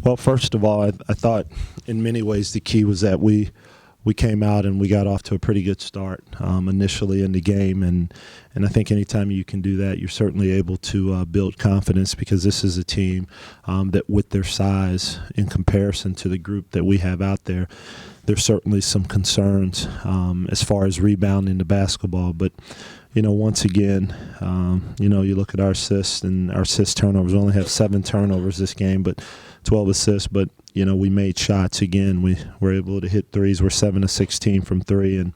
Well, first of all, I thought in many ways the key was that we came out and we got off to a pretty good start initially in the game, and I think anytime you can do that, you're certainly able to build confidence, because this is a team that, with their size in comparison to the group that we have out there, there's certainly some concerns as far as rebounding the basketball. But once again, you look at our assists and our assist turnovers. We only have 7 turnovers this game, but 12 assists. But we made shots again. We were able to hit threes. We're 7 of 16 from 3,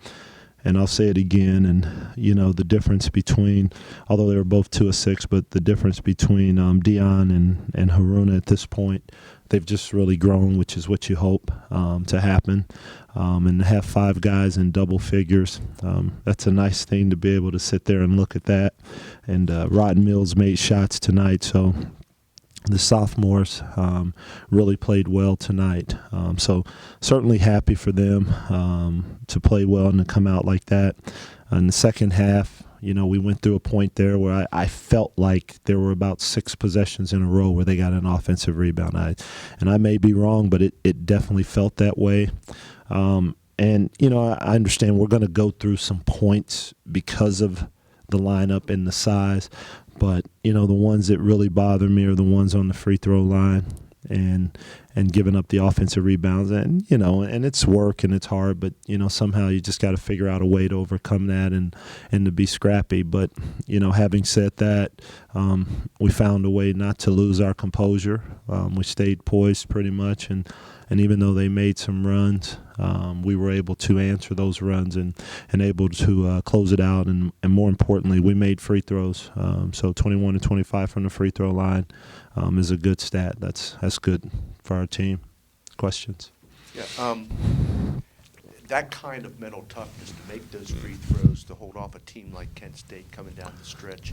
and I'll say it again. And the difference between, although they were both 2 of 6, but the difference between Dion and Haruna at this point, they've just really grown, which is what you hope to happen. And to have 5 guys in double figures, that's a nice thing to be able to sit there and look at that. And Rod Mills made shots tonight, so the sophomores really played well tonight. So certainly happy for them to play well and to come out like that. In the second half, we went through a point there where I felt like there were about 6 possessions in a row where they got an offensive rebound. And I may be wrong, but it definitely felt that way. And I understand we're going to go through some points because of the lineup and the size. But, the ones that really bother me are the ones on the free throw line and giving up the offensive rebounds. And, and it's work and it's hard, but, somehow you just got to figure out a way to overcome that and to be scrappy. But, having said that, we found a way not to lose our composure. We stayed poised pretty much. And even though they made some runs, we were able to answer those runs and able to close it out. And more importantly, we made free throws. So 21 to 25 from the free throw line is a good stat. That's good for our team. Questions? Yeah. That kind of mental toughness to make those free throws, to hold off a team like Kent State coming down the stretch.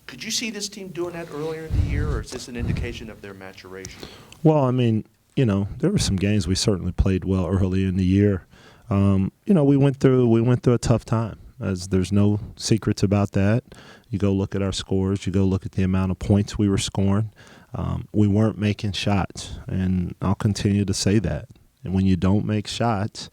Could you see this team doing that earlier in the year, or is this an indication of their maturation? Well, there were some games we certainly played well early in the year. We went through a tough time, as there's no secrets about that. You go look at our scores, you go look at the amount of points we were scoring. We weren't making shots, and I'll continue to say that. And when you don't make shots,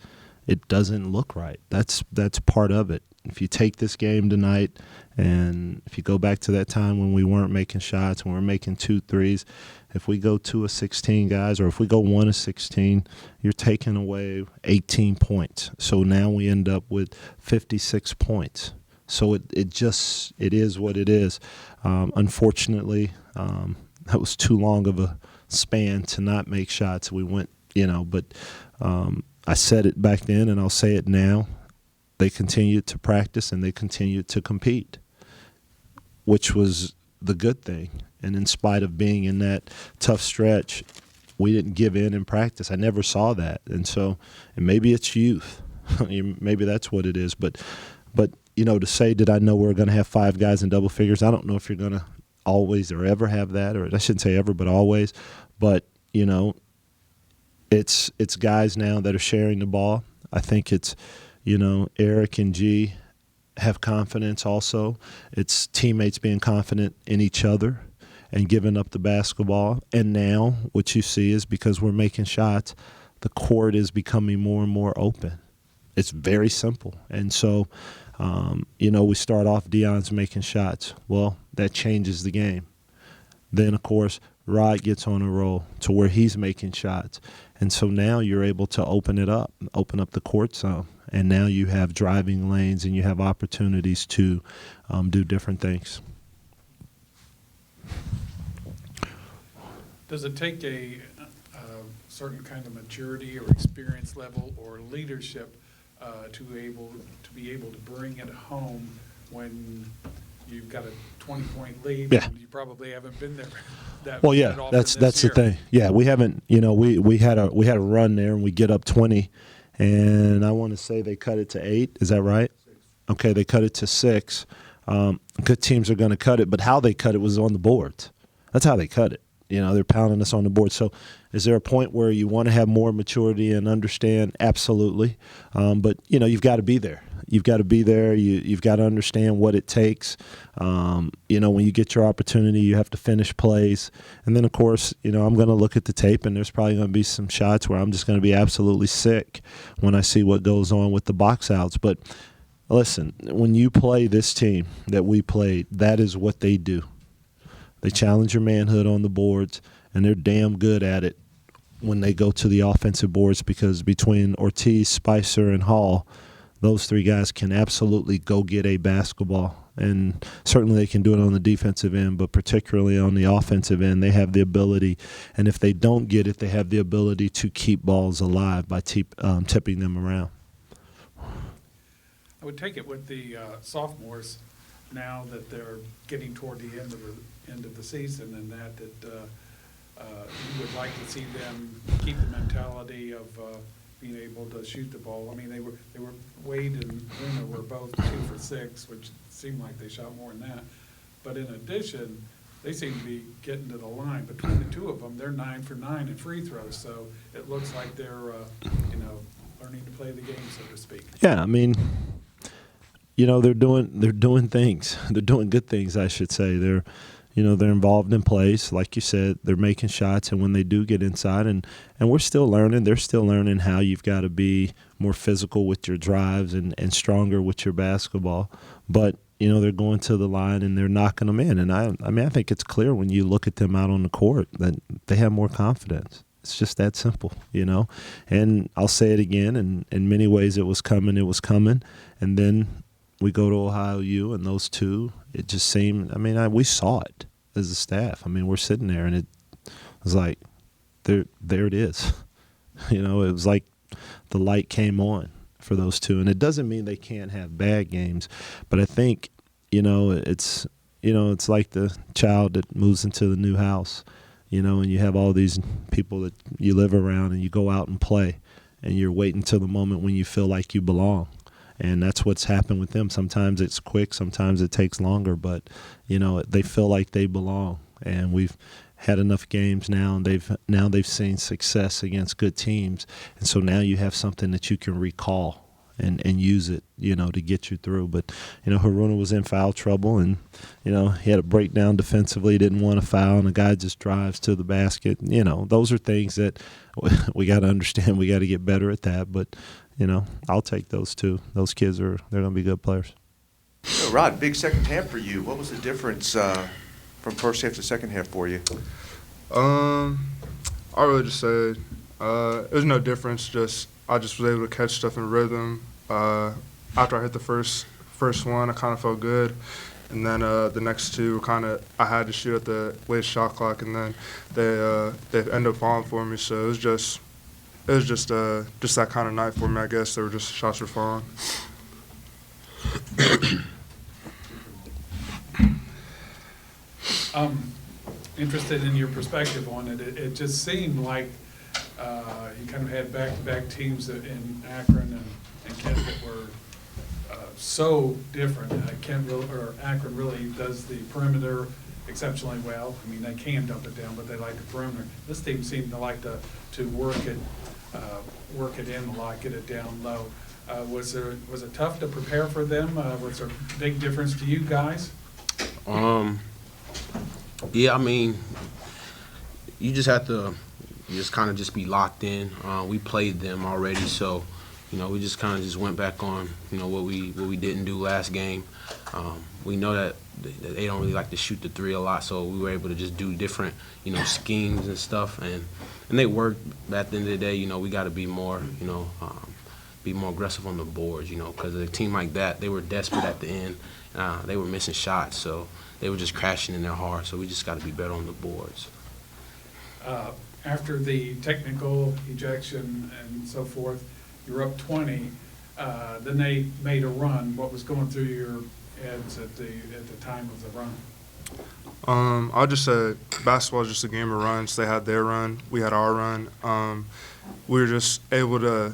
it doesn't look right. That's part of it. If you take this game tonight, and if you go back to that time when we weren't making shots, when we were making 2 threes, if we go 2 of 16 guys, or if we go 1 of 16, you're taking away 18 points. So now we end up with 56 points. So it is what it is. Unfortunately, that was too long of a span to not make shots. We went, but I said it back then, and I'll say it now. They continued to practice and they continued to compete, which was the good thing. And in spite of being in that tough stretch, we didn't give in practice. I never saw that. And maybe it's youth. Maybe that's what it is. But to say, did I know we're going to have 5 guys in double figures? I don't know if you're going to always or ever have that, or I shouldn't say ever, but always. But, it's guys now that are sharing the ball. I think it's, Eric and G have confidence also. It's teammates being confident in each other and giving up the basketball. And now what you see is, because we're making shots, the court is becoming more and more open. It's very simple. And so, we start off, Dion's making shots. Well, that changes the game. Then, of course, Rod gets on a roll to where he's making shots. And so now you're able to open up the court some. And now you have driving lanes and you have opportunities to do different things. Does it take a certain kind of maturity or experience level or leadership to be able to bring it home when you've got a 20-point lead? Yeah. And you probably haven't been there. Well, yeah, that's the thing. Yeah, we haven't. We had a run there, and we get up 20, and I want to say they cut it to 8. Is that right? 6. Okay, they cut it to 6. Good teams are going to cut it, but how they cut it was on the boards. That's how they cut it. they're pounding us on the board. So is there a point where you want to have more maturity and understand? Absolutely. But, you've got to be there. You've got to be there. You've got to understand what it takes. When you get your opportunity, you have to finish plays. And then, of course, I'm going to look at the tape, and there's probably going to be some shots where I'm just going to be absolutely sick when I see what goes on with the box outs. But listen, when you play this team that we played, that is what they do. They challenge your manhood on the boards, and they're damn good at it when they go to the offensive boards, because between Ortiz, Spicer, and Hall, those three guys can absolutely go get a basketball. And certainly they can do it on the defensive end, but particularly on the offensive end, they have the ability. And if they don't get it, they have the ability to keep balls alive by tipping them around. I would take it with the sophomores now that they're getting toward the end of the season, and that you would like to see them keep the mentality of being able to shoot the ball. I mean, they were Wade and Bruno were both 2 for 6, which seemed like they shot more than that. But in addition, they seem to be getting to the line. Between the two of them, they're 9 for 9 in free throws. So it looks like they're learning to play the game, so to speak. Yeah, I mean, they're doing things. They're doing good things, I should say. They're involved in plays, like you said. They're making shots, and when they do get inside, and we're still learning. They're still learning how you've got to be more physical with your drives and stronger with your basketball. But they're going to the line and they're knocking them in. And I think it's clear when you look at them out on the court that they have more confidence. It's just that simple, And I'll say it again. And in many ways, it was coming. And then we go to Ohio U, and those two, it just seemed, we saw it as a staff. We're sitting there, and it was like, there it is. It was like the light came on for those two. And it doesn't mean they can't have bad games, but I think, it's like the child that moves into the new house, and you have all these people that you live around, and you go out and play, and you're waiting till the moment when you feel like you belong. And that's what's happened with them. Sometimes it's quick, sometimes it takes longer, but they feel like they belong. And we've had enough games now, and they've seen success against good teams. And so now you have something that you can recall and use it, to get you through. But Haruna was in foul trouble, and he had a breakdown defensively, didn't want to foul, and the guy just drives to the basket. Those are things that we got to understand. We got to get better at that. But I'll take those two. Those kids they're going to be good players. So, Rod, big second half for you. What was the difference from first half to second half for you? I really just said it was no difference. I just was able to catch stuff in rhythm. After I hit the first one, I kind of felt good. And then the next two I had to shoot at the late shot clock, and then they ended up falling for me. So it was just that kind of night for me, I guess. They were just shots were falling. Interested in your perspective on it. It just seemed like you kind of had back-to-back teams in Akron and Kent that were so different. Akron really does the perimeter exceptionally well. They can dump it down, but they like the perimeter. This team seemed to like to work it in a lot, get it down low. Was it tough to prepare for them? Was there a big difference to you guys? Yeah, you just have to just be locked in. We played them already, so we just kind of went back on what we didn't do last game. We know that they don't really like to shoot the three a lot, so we were able to just do different schemes and stuff, and they worked. At the end of the day, we got to be more aggressive on the boards, because a team like that, they were desperate at the end. They were missing shots, so they were just crashing in there hard. So we just got to be better on the boards. After the technical ejection and so forth, you're up 20. Then they made a run. What was going through your heads at the time of the run? I'll just say basketball is just a game of runs. They had their run. We had our run. We were just able to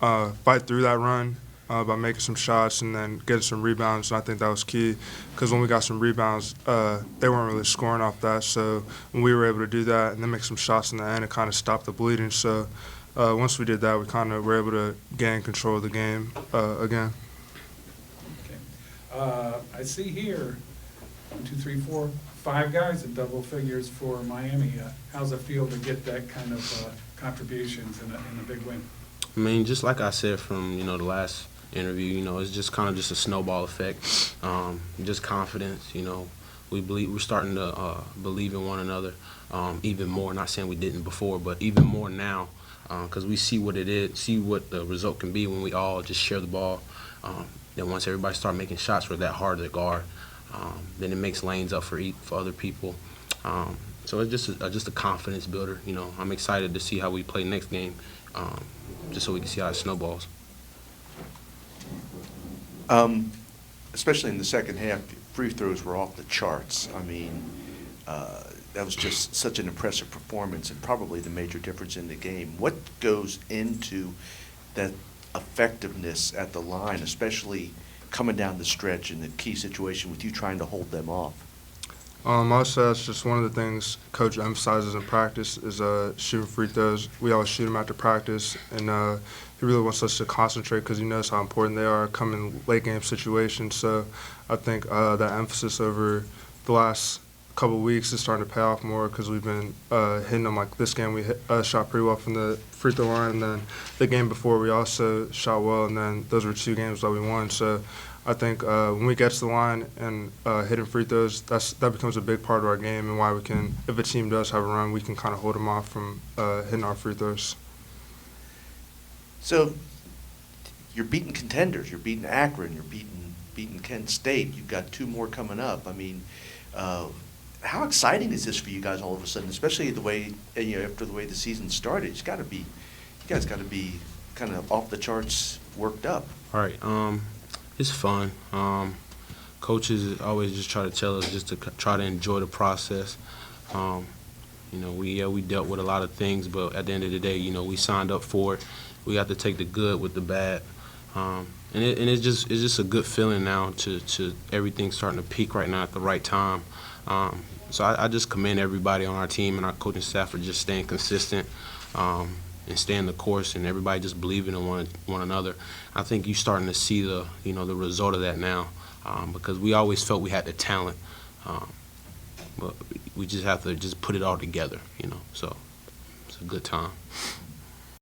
fight through that run by making some shots and then getting some rebounds. And I think that was key because when we got some rebounds, they weren't really scoring off that. So when we were able to do that and then make some shots in the end, it kind of stopped the bleeding. So once we did that, we kind of were able to gain control of the game again. Okay. I see here, 1, 2, 3, 4, 5 guys in double figures for Miami. How's it feel to get that kind of contributions in a big win? I mean, just like I said from, the last interview, it's just kind of just a snowball effect, just confidence, we're starting to believe in one another even more, not saying we didn't before, but even more now, because we see what it is, see what the result can be when we all just share the ball. Then once everybody start making shots, we're that hard to guard. Then it makes lanes up for other people. So it's just a confidence builder. I'm excited to see how we play next game, just so we can see how it snowballs. Especially in the second half, free throws were off the charts. I mean, that was just such an impressive performance and probably the major difference in the game. What goes into that effectiveness at the line, especially coming down the stretch in the key situation with you trying to hold them off? I would say that's just one of the things Coach emphasizes in practice is shooting free throws. We always shoot them after practice, and he really wants us to concentrate because he knows how important they are coming late game situations. So I think that emphasis over the last couple of weeks is starting to pay off more because we've been hitting them. Like this game, we shot pretty well from the free throw line, and then the game before we also shot well, and then those were 2 games that we won. So I think when we get to the line and hitting free throws, that becomes a big part of our game and why we can, if a team does have a run, we can kind of hold them off from hitting our free throws. So you're beating contenders. You're beating Akron. You're beating Kent State. You've got 2 more coming up. I mean, how exciting is this for you guys all of a sudden, especially the way, after the way the season started? You guys got to be kind of off the charts worked up. All right. It's fun. Coaches always just try to tell us just to try to enjoy the process. We dealt with a lot of things, but at the end of the day, we signed up for it. We got to take the good with the bad, and it's just a good feeling now to everything starting to peak right now at the right time. So I just commend everybody on our team and our coaching staff for just staying consistent. And staying the course, and everybody just believing in one another. I think you're starting to see the result of that now, because we always felt we had the talent, but we just have to just put it all together, So it's a good time.